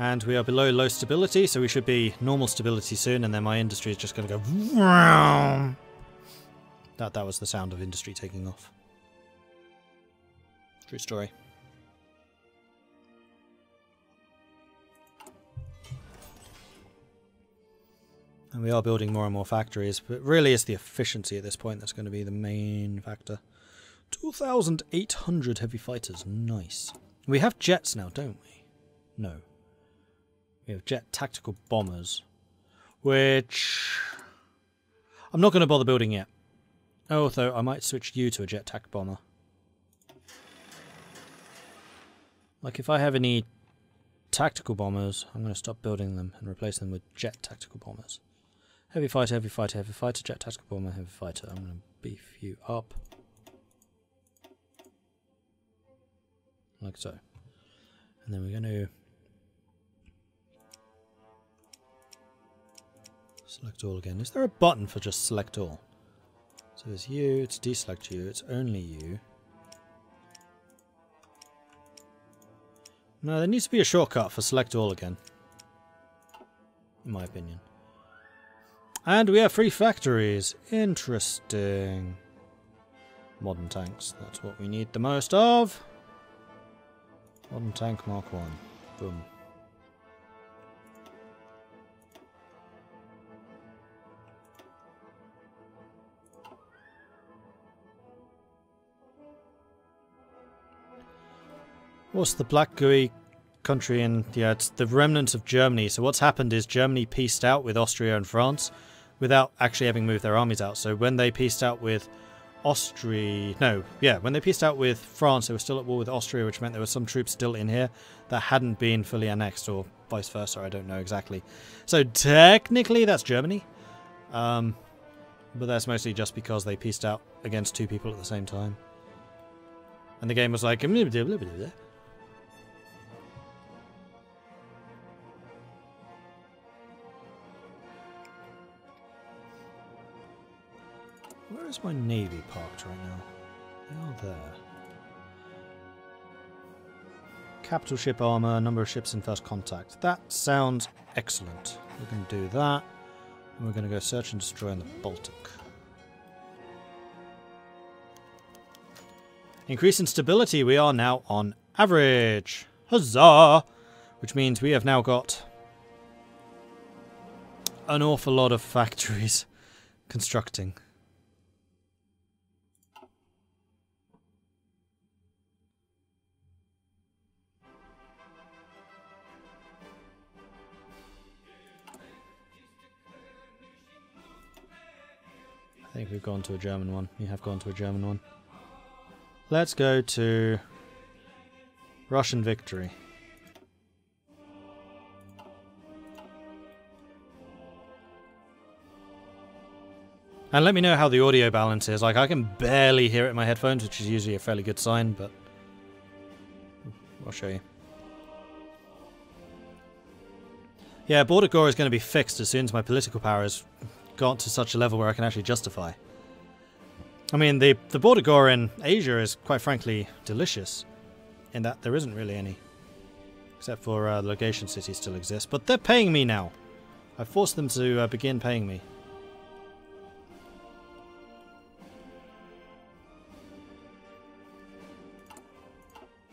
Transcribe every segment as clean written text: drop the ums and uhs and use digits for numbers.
And we are below low stability, so we should be normal stability soon, and then my industry is just going to go... That was the sound of industry taking off. True story. And we are building more and more factories, but really it's the efficiency at this point that's going to be the main factor. 2,800 heavy fighters, nice. We have jets now, don't we? No. We have jet tactical bombers, which I'm not going to bother building yet. Although I might switch you to a jet tac bomber. Like if I have any tactical bombers, I'm going to stop building them and replace them with jet tactical bombers. Heavy fighter, heavy fighter, heavy fighter, jet tactical bomber, heavy fighter. I'm going to beef you up. Like so. And then we're going to select all again. Is there a button for just select all? So it's you, it's deselect you, it's only you. No, there needs to be a shortcut for select all again. In my opinion. And we have 3 factories. Interesting. Modern tanks, that's what we need the most of. Modern tank Mark 1. Boom. What's the black gooey country in... Yeah, it's the remnants of Germany. So what's happened is Germany peaced out with Austria and France without actually having moved their armies out. So when they peaced out with Austria... No, yeah, when they peaced out with France, they were still at war with Austria, which meant there were some troops still in here that hadn't been fully annexed, or vice versa, I don't know exactly. So technically that's Germany. But that's mostly just because they peaced out against 2 people at the same time. And the game was like... Where is my navy parked right now? They are there. Capital ship armor, number of ships in first contact. That sounds excellent. We're going to do that. And we're going to go search and destroy in the Baltic. Increase in stability. We are now on average. Huzzah! Which means we have now got an awful lot of factories constructing. I think we've gone to a German one. We have gone to a German one. Let's go to Russian victory. And let me know how the audio balance is. Like, I can barely hear it in my headphones, which is usually a fairly good sign, but I'll show you. Yeah, Border Gore is going to be fixed as soon as my political power has got to such a level where I can actually justify. I mean, the Border Gore in Asia is, quite frankly, delicious, in that there isn't really any. Except for Legation City still exists, but they're paying me now. I forced them to begin paying me.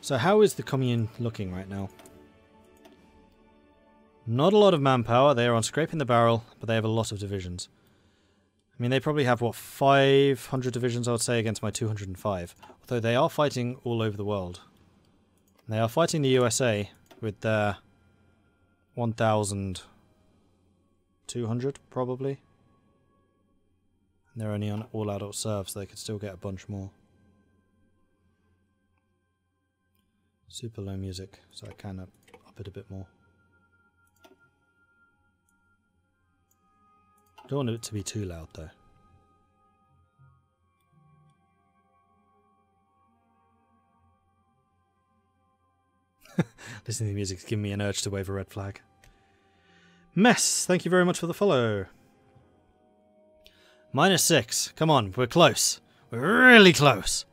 So how is the commune looking right now? Not a lot of manpower. They are on scraping the barrel, but they have a lot of divisions. I mean, they probably have, what, 500 divisions, I would say, against my 205. Although they are fighting all over the world. And they are fighting the USA with their 1,200, probably. And they're only on all-adult serve, so they could still get a bunch more. Super low music, so I can up it a bit more. Don't want it to be too loud though. Listening to the music's giving me an urge to wave a red flag. Mess, thank you very much for the follow. -6. Come on, we're close. We're really close.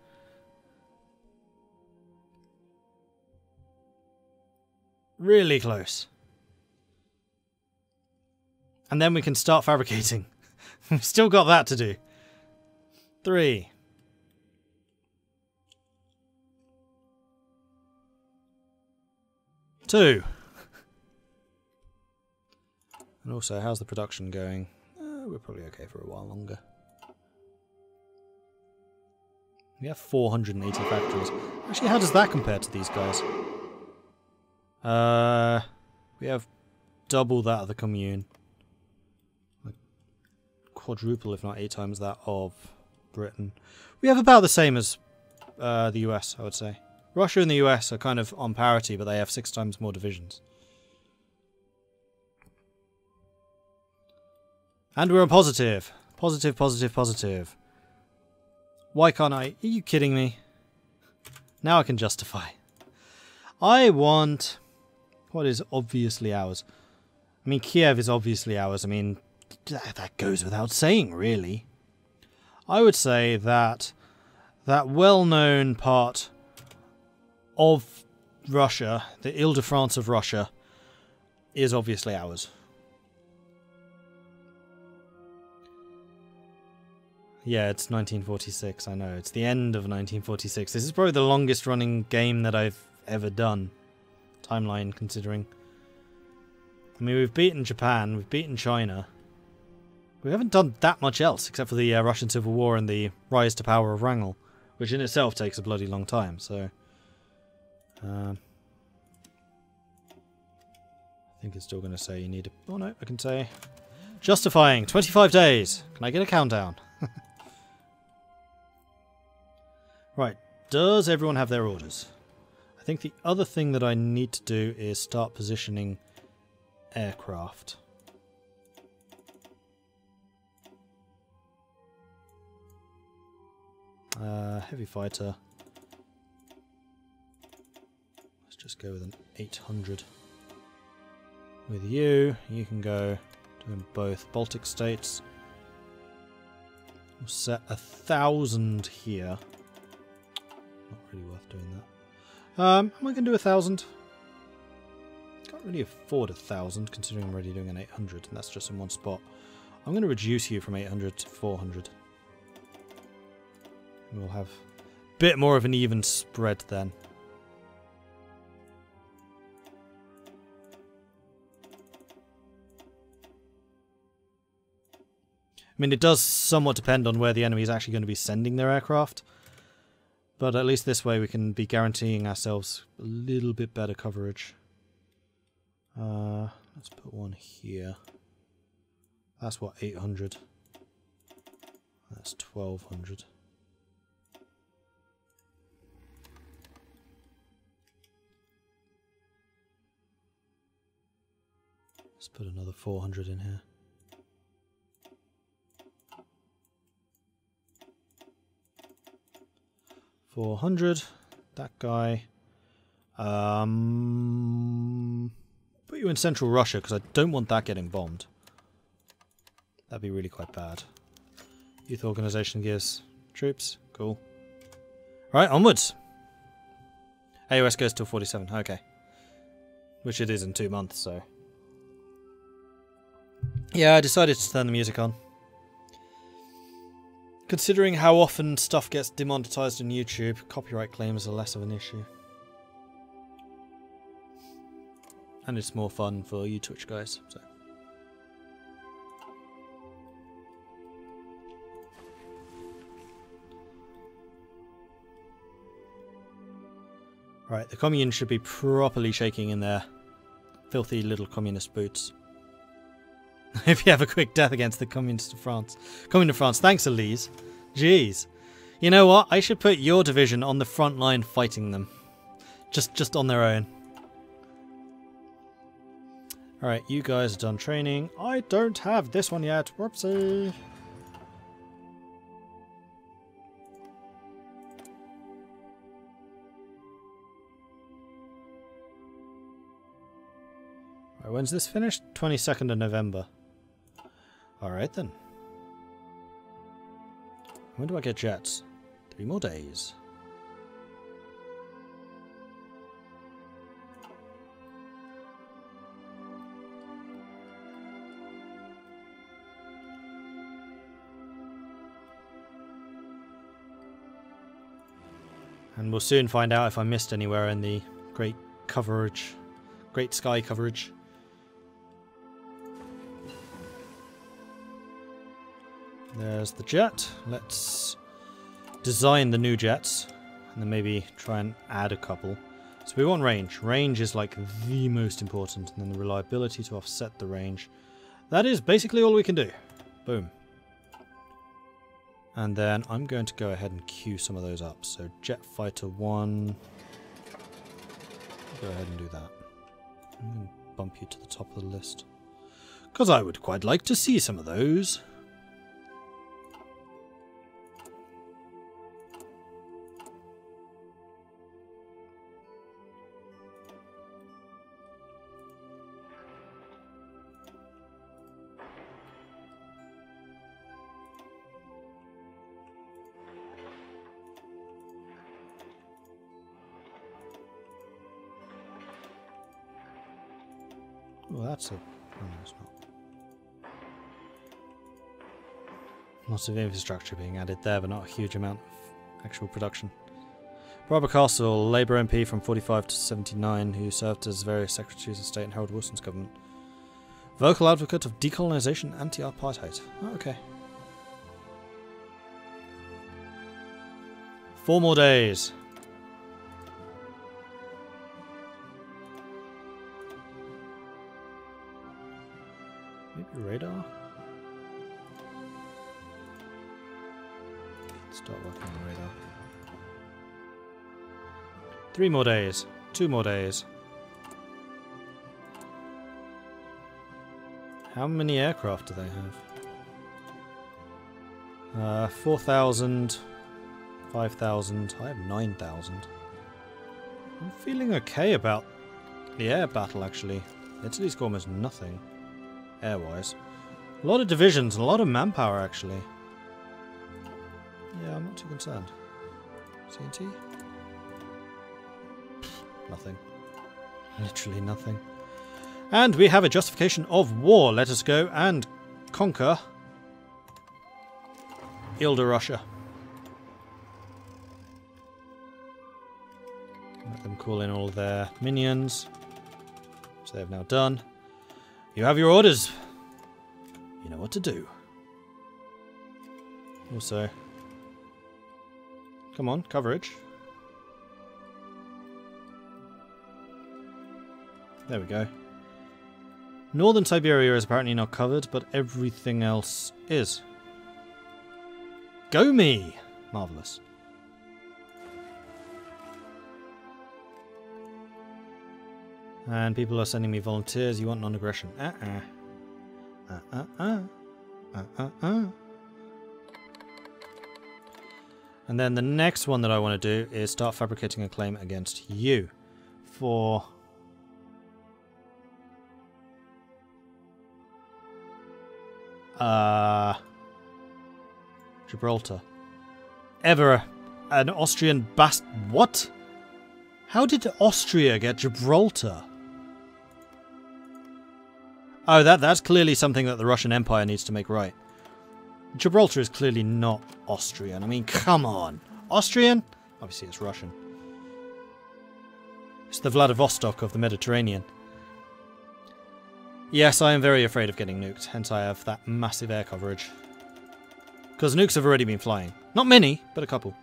Really close. And then we can start fabricating. We've still got that to do. 3. 2. And also, how's the production going? We're probably okay for a while longer. We have 480 factories. Actually, how does that compare to these guys? We have double that of the commune. Like quadruple, if not 8 times that of Britain. We have about the same as the US, I would say. Russia and the US are kind of on parity, but they have 6 times more divisions. And we're on positive. Positive, positive, positive. Why can't I? Are you kidding me? Now I can justify. I want what is obviously ours. I mean, Kiev is obviously ours. I mean, that goes without saying, really. I would say that that well-known part of Russia, the Ile-de-France of Russia, is obviously ours. Yeah, it's 1946, I know. It's the end of 1946. This is probably the longest running game that I've ever done. Timeline considering. I mean, we've beaten Japan, we've beaten China. We haven't done that much else, except for the Russian Civil War and the rise to power of Wrangel, which in itself takes a bloody long time, so... I think it's still going to say you need a... Oh no, I can say... Justifying, 25 days! Can I get a countdown? Right, does everyone have their orders? I think the other thing that I need to do is start positioning aircraft. Heavy fighter. Let's just go with an 800. With you, you can go doing both Baltic states. We'll set 1,000 here. Not really worth doing that. Am I going to do 1,000? Can't really afford 1,000 considering I'm already doing an 800 and that's just in one spot. I'm going to reduce you from 800 to 400. And we'll have a bit more of an even spread then. I mean, it does somewhat depend on where the enemy is actually going to be sending their aircraft. But at least this way we can be guaranteeing ourselves a little bit better coverage. Let's put one here. That's what, 800. That's 1,200. Let's put another 400 in here. $400. That guy. Put you in central Russia because I don't want that getting bombed. That'd be really quite bad. Youth organization gives troops. Cool. Right, onwards. AOS goes till 47. Okay. Which it is in 2 months, so. Yeah, I decided to turn the music on. Considering how often stuff gets demonetized on YouTube, copyright claims are less of an issue. And it's more fun for you Twitch guys, so. Right, the commune should be properly shaking in their filthy little communist boots. If you have a quick death against the Communist of France. Commune of France, thanks Elise. Jeez. You know what? I should put your division on the front line fighting them. Just on their own. Alright, you guys are done training. I don't have this one yet. Whoopsie. Right, when's this finished? 22nd of November. Alright then. When do I get jets? 3 more days. And we'll soon find out if I missed anywhere in the great coverage, great sky coverage. There's the jet. Let's design the new jets and then maybe try and add a couple. So we want range. Range is like the most important, and then the reliability to offset the range. That is basically all we can do. Boom. And then I'm going to go ahead and queue some of those up. So Jet Fighter 1. Go ahead and do that. I'm going to bump you to the top of the list, because I would quite like to see some of those. Well, that's a... Oh, no, it's not. Lots of infrastructure being added there, but not a huge amount of actual production. Barbara Castle, Labour MP from 45 to 79, who served as various Secretaries of State in Harold Wilson's government. Vocal advocate of decolonisation, anti-apartheid. Oh, okay. 4 more days. Maybe radar? Let's start working on the radar. 3 more days. 2 more days. How many aircraft do they have? 4,000, 5,000. I have 9,000. I'm feeling okay about the air battle, actually. Italy's got almost nothing. Air-wise. A lot of divisions and a lot of manpower, actually. Yeah, I'm not too concerned. CNT? Nothing. Literally nothing. And we have a justification of war. Let us go and conquer Ilda Russia. Let them call in all their minions, which they have now done. You have your orders. You know what to do. Also, come on, coverage. There we go. Northern Siberia is apparently not covered, but everything else is. Go me! Marvellous. And people are sending me volunteers. You want non-aggression. And then the next one that I want to do is start fabricating a claim against you for... Gibraltar. Ever an Austrian What? How did Austria get Gibraltar? Oh, that's clearly something that the Russian Empire needs to make right. Gibraltar is clearly not Austrian. I mean, come on. Austrian? Obviously it's Russian. It's the Vladivostok of the Mediterranean. Yes, I am very afraid of getting nuked, hence I have that massive air coverage. Because nukes have already been flying. Not many, but a couple.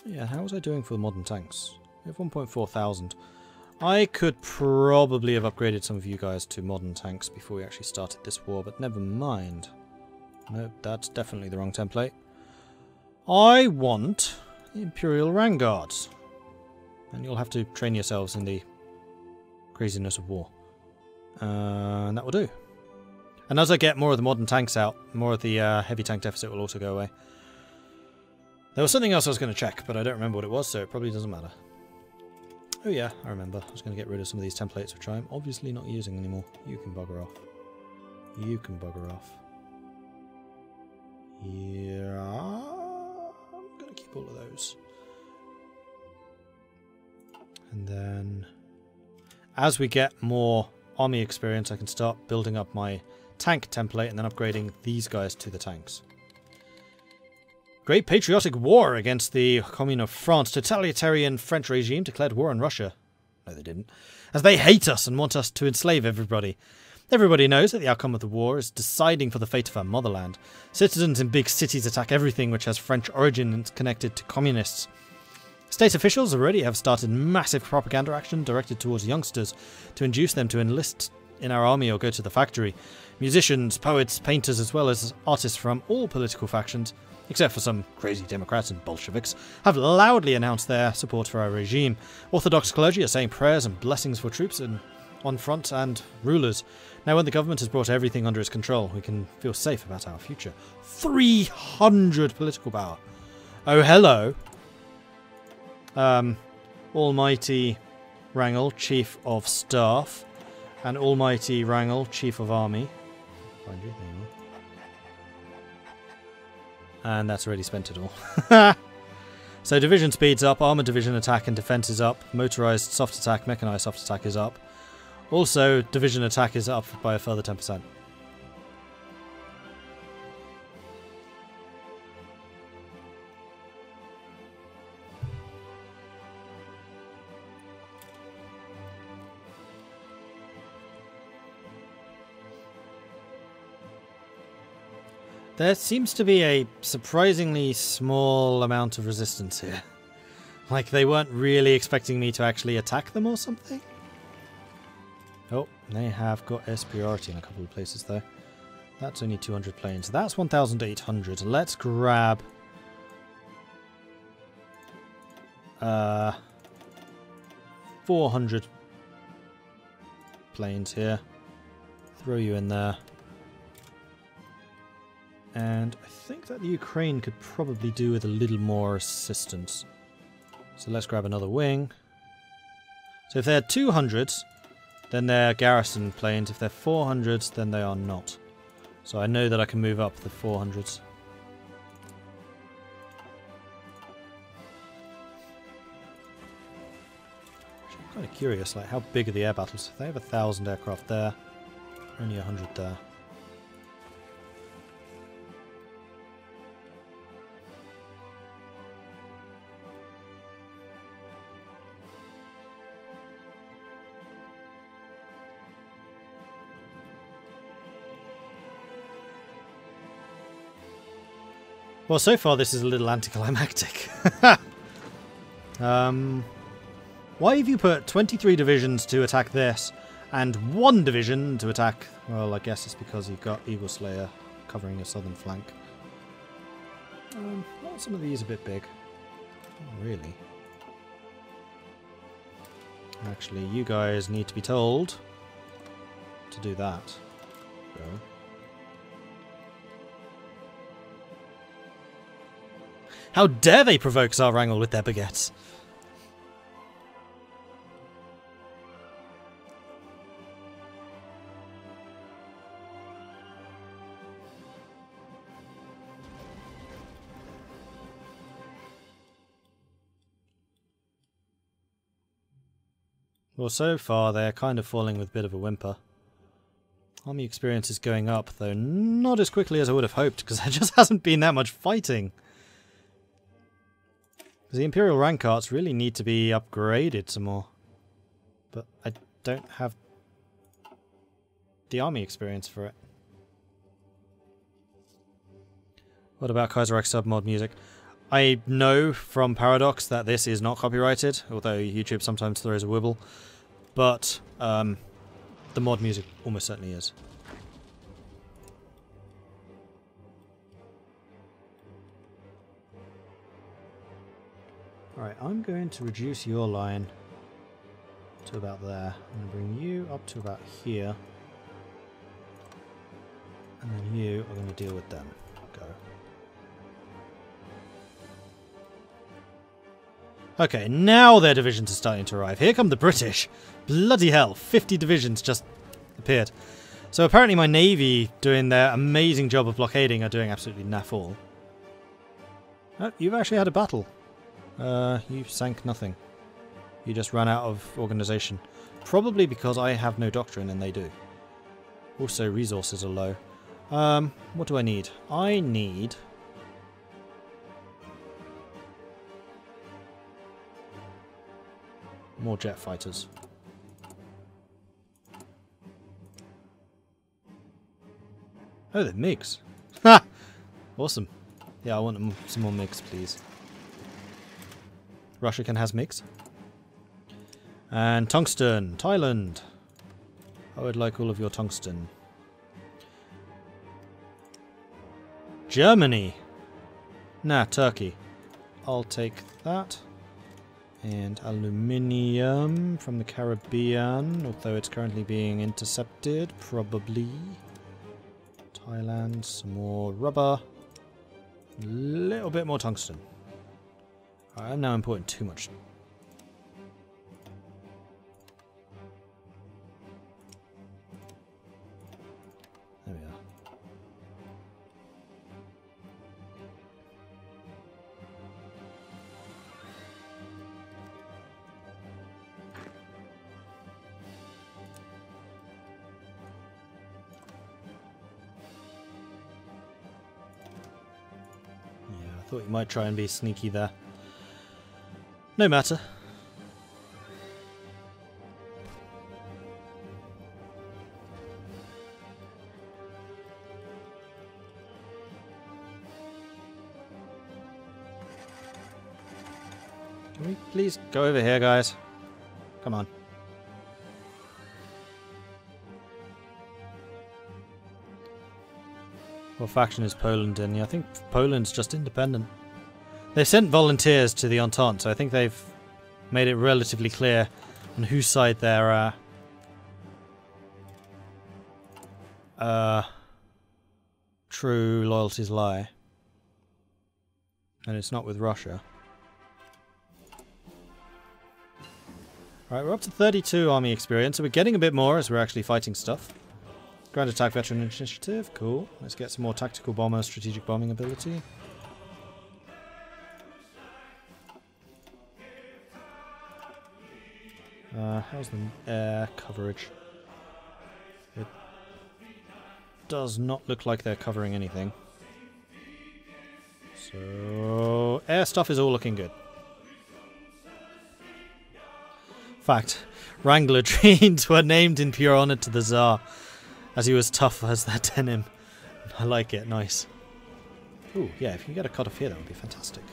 Yeah, how was I doing for the modern tanks? We have 1.4 thousand. I could probably have upgraded some of you guys to modern tanks before we actually started this war, but never mind. Nope, that's definitely the wrong template. I want Imperial Vanguards. And you'll have to train yourselves in the craziness of war. And that will do. And as I get more of the modern tanks out, more of the heavy tank deficit will also go away. There was something else I was going to check, but I don't remember what it was, so it probably doesn't matter. Oh yeah, I remember. I was going to get rid of some of these templates, which I'm obviously not using anymore. You can bugger off. You can bugger off. Yeah, I'm going to keep all of those. And then, as we get more army experience, I can start building up my tank template and then upgrading these guys to the tanks. Great patriotic war against the Commune of France. Totalitarian French regime declared war on Russia. No, they didn't. As they hate us and want us to enslave everybody. Everybody knows that the outcome of the war is deciding for the fate of our motherland. Citizens in big cities attack everything which has French origin and is connected to communists. State officials already have started massive propaganda action directed towards youngsters to induce them to enlist in our army or go to the factory. Musicians, poets, painters, as well as artists from all political factions, except for some crazy Democrats and Bolsheviks, have loudly announced their support for our regime. Orthodox clergy are saying prayers and blessings for troops on front and rulers. Now when the government has brought everything under its control, we can feel safe about our future. 300 political power. Oh, hello. Almighty Wrangel, Chief of Staff, and Almighty Wrangel, Chief of Army. Find you, there you are. And that's already spent it all. So division speed's up, armoured division attack and defence is up, motorised soft attack, mechanised soft attack is up. Also, division attack is up by a further 10%. There seems to be a surprisingly small amount of resistance here. Like they weren't really expecting me to actually attack them or something? Oh, they have got superiority in a couple of places though. That's only 200 planes. That's 1,800. Let's grab 400 planes here. Throw you in there. And I think that the Ukraine could probably do with a little more assistance. So let's grab another wing. So if they're 200s, then they're garrison planes. If they're 400s, then they are not. So I know that I can move up the 400s. I'm kind of curious, like how big are the air battles? If they have 1,000 aircraft there, only 100 there. Well, so far this is a little anticlimactic. Why have you put 23 divisions to attack this, and 1 division to attack... Well, I guess it's because you've got Eagle Slayer covering your southern flank. Well, some of these a bit big. Not really. Actually, you guys need to be told to do that. Go. How dare they provoke Tsar Wrangel with their baguettes? Well, so far they're kind of falling with a bit of a whimper. Army experience is going up, though not as quickly as I would have hoped, because there just hasn't been that much fighting. The Imperial Ramparts really need to be upgraded some more. But I don't have the army experience for it. What about Kaiserreich submod music? I know from Paradox that this is not copyrighted, although YouTube sometimes throws a wibble. But the mod music almost certainly is. Alright, I'm going to reduce your line to about there. I'm going to bring you up to about here. And then you are going to deal with them. Go. Okay, now their divisions are starting to arrive. Here come the British. Bloody hell, 50 divisions just appeared. So apparently my navy, doing their amazing job of blockading, are doing absolutely naff all. Oh, you've actually had a battle. You sank nothing. You just ran out of organisation. Probably because I have no doctrine and they do. Also, resources are low. What do I need? I need more jet fighters. Oh, they're MiGs. Ha! Awesome. Yeah, I want some more MiGs, please. Russia can has MiGs. And tungsten, Thailand. I would like all of your tungsten. Germany. Nah, Turkey. I'll take that. And aluminium from the Caribbean, although it's currently being intercepted, probably. Thailand, some more rubber. A little bit more tungsten. I'm now importing too much. There we are. I thought you might try and be sneaky there. No matter. Can we please go over here, guys? Come on. What faction is Poland in? Yeah, I think Poland's just independent. They sent volunteers to the Entente, so I think they've made it relatively clear on whose side their true loyalties lie. And it's not with Russia. Right, we're up to 32 army experience, so we're getting a bit more as we're actually fighting stuff. Grand Attack Veteran Initiative, cool. Let's get some more Tactical Bomber, Strategic Bombing ability. How's the air coverage? It does not look like they're covering anything. So, air stuff is all looking good. Fact, Wrangler trains were named in pure honor to the Tsar, as he was tough as that denim. I like it, nice. Ooh, yeah, if you can get a cut off here, that would be fantastic.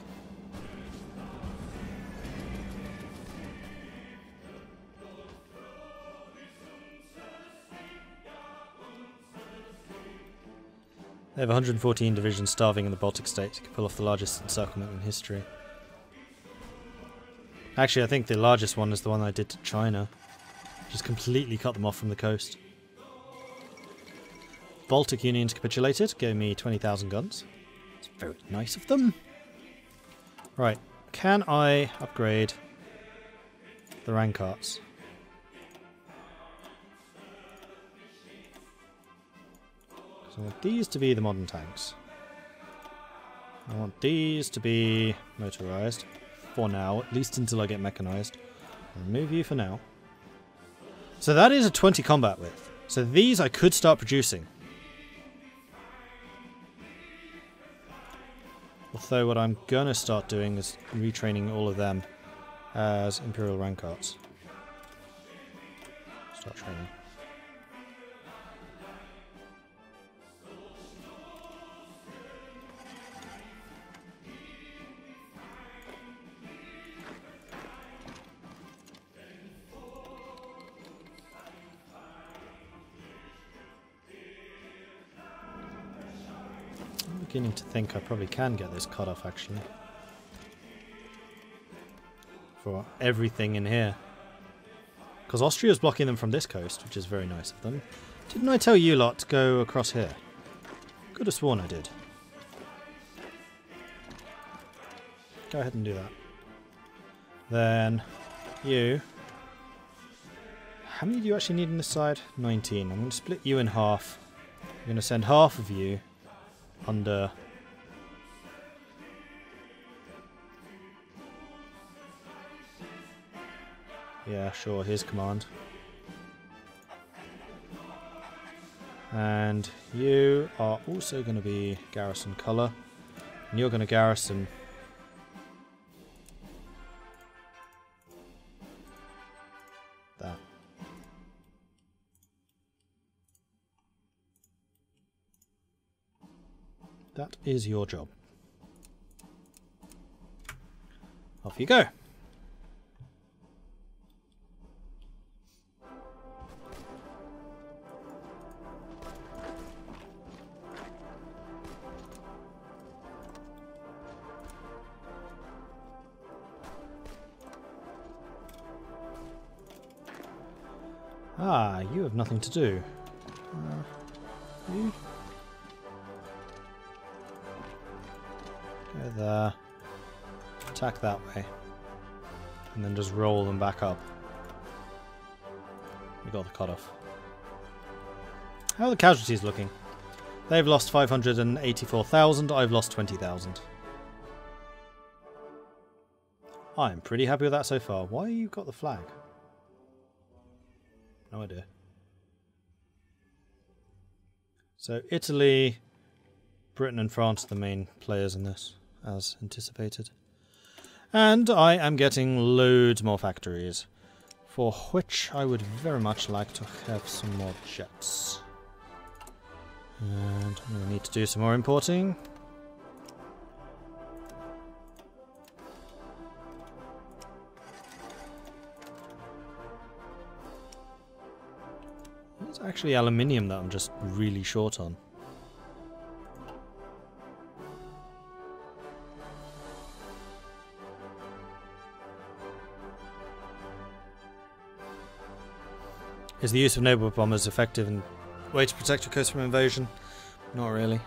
They have 114 divisions starving in the Baltic states. You can pull off the largest encirclement in history. Actually, I think the largest one is the one I did to China. Just completely cut them off from the coast. Baltic Union's capitulated, gave me 20,000 guns. It's very nice of them. Right, can I upgrade the Rankarts? So I want these to be the modern tanks. I want these to be motorized. For now, at least until I get mechanized. I'll remove you for now. So that is a 20 combat width. So these I could start producing. Although what I'm going to start doing is retraining all of them as Imperial Rankarts. Start training. Beginning to think I probably can get this cut off actually. For everything in here. Because Austria's blocking them from this coast, which is very nice of them. Didn't I tell you lot to go across here? Could have sworn I did. Go ahead and do that. Then you. How many do you actually need on this side? 19. I'm going to split you in half. I'm going to send half of you under yeah, sure, here's command. And you are also going to be garrison colour. And you're going to garrison That is your job. Off you go. Ah, you have nothing to do. You? Go there. Attack that way. And then just roll them back up. We got the cutoff. How are the casualties looking? They've lost 584,000, I've lost 20,000. I'm pretty happy with that so far. Why you got the flag? No idea. So Italy, Britain and France are the main players in this, as anticipated. And I am getting loads more factories, for which I would very much like to have some more jets. And I'm going to need to do some more importing. It's actually aluminium that I'm just really short on. Is the use of naval bombers effective and way to protect your coast from invasion? Not really.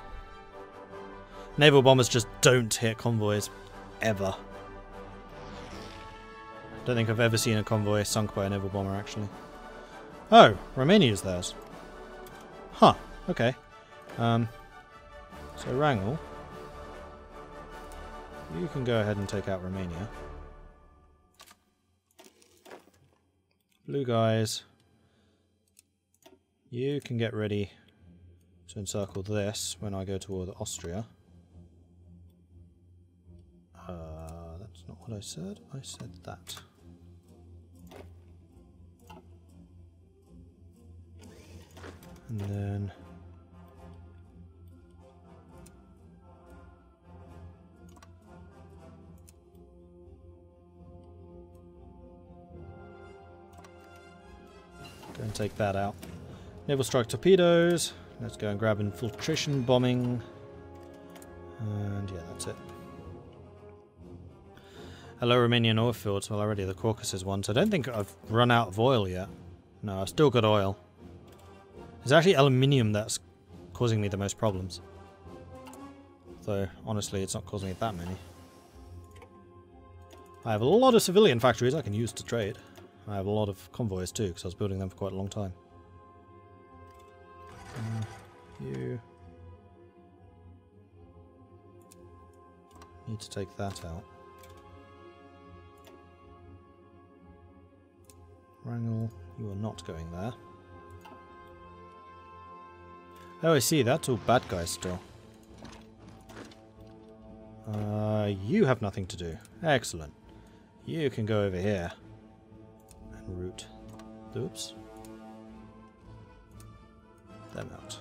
Naval bombers just don't hit convoys. Ever. Don't think I've ever seen a convoy sunk by a naval bomber, actually. Oh, Romania's theirs. Huh, okay. So Wrangel, you can go ahead and take out Romania. Blue guys, you can get ready to encircle this when I go toward Austria. That's not what I said. I said that. And then go and take that out. Naval strike torpedoes. Let's go and grab infiltration bombing. And yeah, that's it. Hello, Romanian oil fields. Well, already the Caucasus one. So I don't think I've run out of oil yet. No, I've still got oil. It's actually aluminium that's causing me the most problems. Though, honestly, it's not causing me that many. I have a lot of civilian factories I can use to trade. I have a lot of convoys too, because I was building them for quite a long time. You need to take that out. Wrangel, you are not going there. Oh, I see. That's all bad guys still. You have nothing to do. Excellent. You can go over here and root. Oops. Them out.